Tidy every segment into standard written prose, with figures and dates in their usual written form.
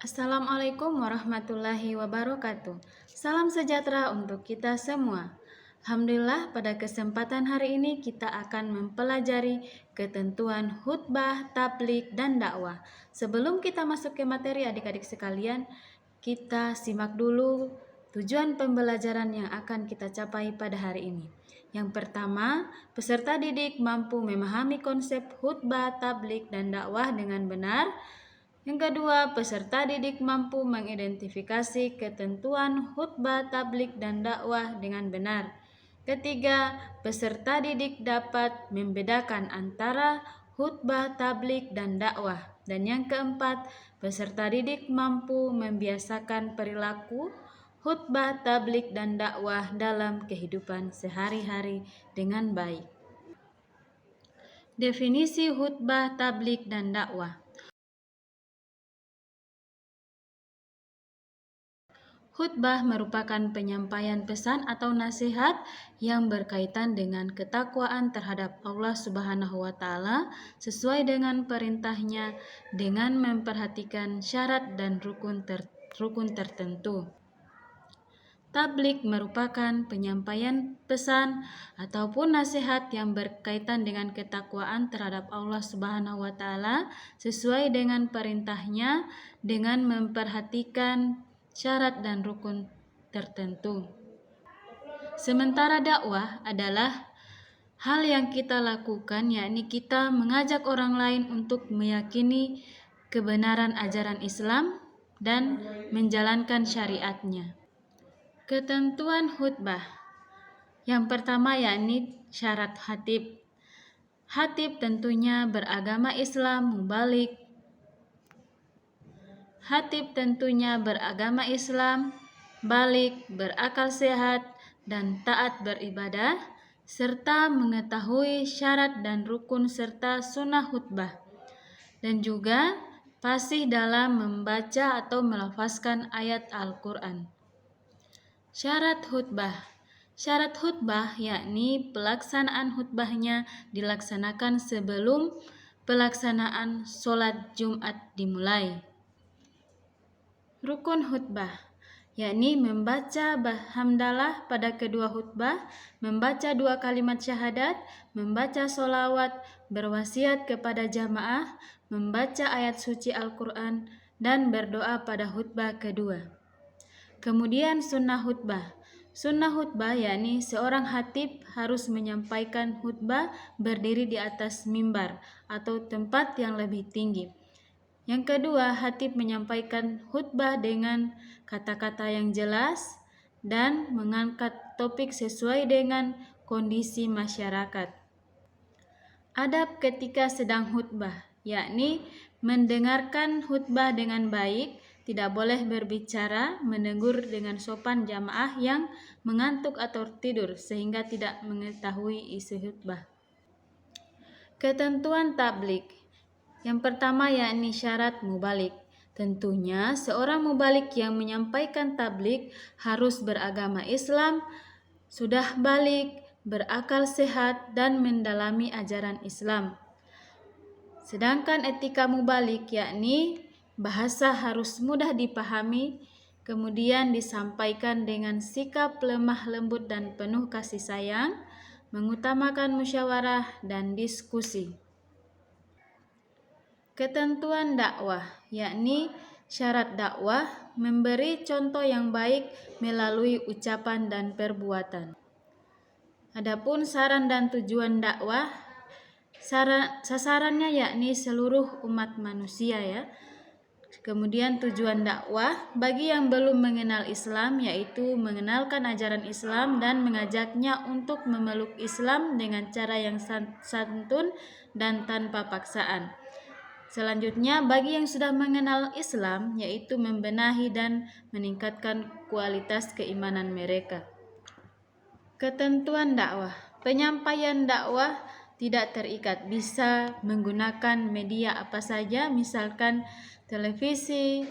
Assalamualaikum warahmatullahi wabarakatuh. Salam sejahtera untuk kita semua. Alhamdulillah, pada kesempatan hari ini kita akan mempelajari ketentuan khutbah, tabligh, dan dakwah. Sebelum kita masuk ke materi adik-adik sekalian, kita simak dulu tujuan pembelajaran yang akan kita capai pada hari ini. Yang pertama, peserta didik mampu memahami konsep khutbah, tabligh, dan dakwah dengan benar. Yang kedua, peserta didik mampu mengidentifikasi ketentuan khutbah, tabligh, dan dakwah dengan benar. Ketiga, peserta didik dapat membedakan antara khutbah, tabligh, dan dakwah. Dan yang keempat, peserta didik mampu membiasakan perilaku khutbah, tabligh, dan dakwah dalam kehidupan sehari-hari dengan baik. Definisi khutbah, tabligh, dan dakwah. Khutbah merupakan penyampaian pesan atau nasihat yang berkaitan dengan ketakwaan terhadap Allah Subhanahu wa Ta'ala sesuai dengan perintahnya dengan memperhatikan syarat dan rukun tertentu. Tabligh merupakan penyampaian pesan ataupun nasihat yang berkaitan dengan ketakwaan terhadap Allah Subhanahu wa Ta'ala sesuai dengan perintahnya dengan memperhatikan syarat dan rukun tertentu. Sementara dakwah adalah hal yang kita lakukan, yakni kita mengajak orang lain untuk meyakini kebenaran ajaran Islam dan menjalankan syariatnya. Ketentuan khutbah. Yang pertama yakni syarat khatib. Khatib tentunya beragama Islam, mubalik. Khatib tentunya beragama Islam, balik, berakal sehat, dan taat beribadah, serta mengetahui syarat dan rukun serta sunnah khutbah, dan juga fasih dalam membaca atau melafazkan ayat Al-Quran. Syarat khutbah. Syarat khutbah yakni pelaksanaan khutbahnya dilaksanakan sebelum pelaksanaan sholat Jumat dimulai. Rukun khutbah yakni membaca hamdalah pada kedua khutbah, membaca 2 kalimat syahadat, membaca sholawat, berwasiat kepada jamaah, membaca ayat suci Al-Quran, dan berdoa pada khutbah kedua. Kemudian sunnah khutbah. Sunnah khutbah yakni seorang khatib harus menyampaikan khutbah berdiri di atas mimbar atau tempat yang lebih tinggi. Yang kedua, khatib menyampaikan khutbah dengan kata-kata yang jelas dan mengangkat topik sesuai dengan kondisi masyarakat. Adab ketika sedang khutbah, yakni mendengarkan khutbah dengan baik, tidak boleh berbicara, menegur dengan sopan jamaah yang mengantuk atau tidur sehingga tidak mengetahui isi khutbah. Ketentuan tabligh. Yang pertama yakni syarat mubalik. Tentunya seorang mubalik yang menyampaikan tabligh harus beragama Islam, sudah balik, berakal sehat, dan mendalami ajaran Islam. Sedangkan etika mubalik yakni bahasa harus mudah dipahami, kemudian disampaikan dengan sikap lemah lembut dan penuh kasih sayang, mengutamakan musyawarah dan diskusi. Ketentuan dakwah, yakni syarat dakwah memberi contoh yang baik melalui ucapan dan perbuatan. Adapun saran dan tujuan dakwah, sasarannya yakni seluruh umat manusia ya. Kemudian tujuan dakwah bagi yang belum mengenal Islam yaitu mengenalkan ajaran Islam dan mengajaknya untuk memeluk Islam dengan cara yang santun dan tanpa paksaan. Selanjutnya bagi yang sudah mengenal Islam yaitu membenahi dan meningkatkan kualitas keimanan mereka. Ketentuan dakwah. Penyampaian dakwah tidak terikat, bisa menggunakan media apa saja, misalkan televisi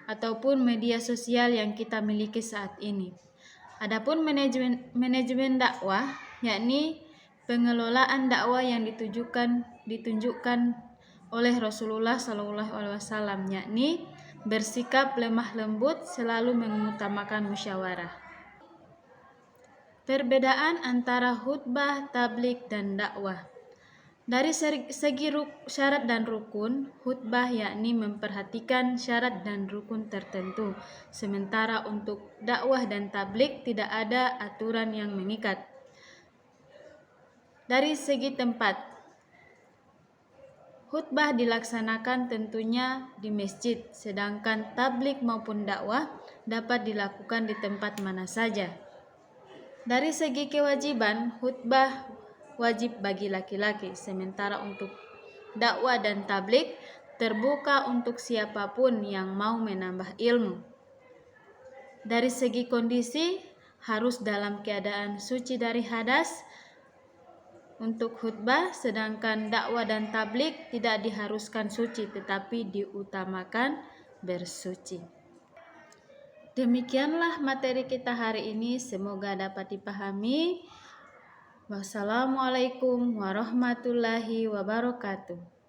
ataupun media sosial yang kita miliki saat ini. Adapun manajemen dakwah yakni pengelolaan dakwah yang ditunjukkan oleh Rasulullah SAW, yakni bersikap lemah lembut, selalu mengutamakan musyawarah. Perbedaan antara khutbah, tabligh, dan dakwah. Dari segi syarat dan rukun, khutbah yakni memperhatikan syarat dan rukun tertentu, sementara untuk dakwah dan tabligh tidak ada aturan yang mengikat. Dari segi tempat, khutbah dilaksanakan tentunya di masjid, sedangkan tabligh maupun dakwah dapat dilakukan di tempat mana saja. Dari segi kewajiban, khutbah wajib bagi laki-laki, sementara untuk dakwah dan tabligh terbuka untuk siapapun yang mau menambah ilmu. Dari segi kondisi, harus dalam keadaan suci dari hadas untuk khutbah, sedangkan dakwah dan tabligh tidak diharuskan suci tetapi diutamakan bersuci. Demikianlah materi kita hari ini, semoga dapat dipahami. Wassalamualaikum warahmatullahi wabarakatuh.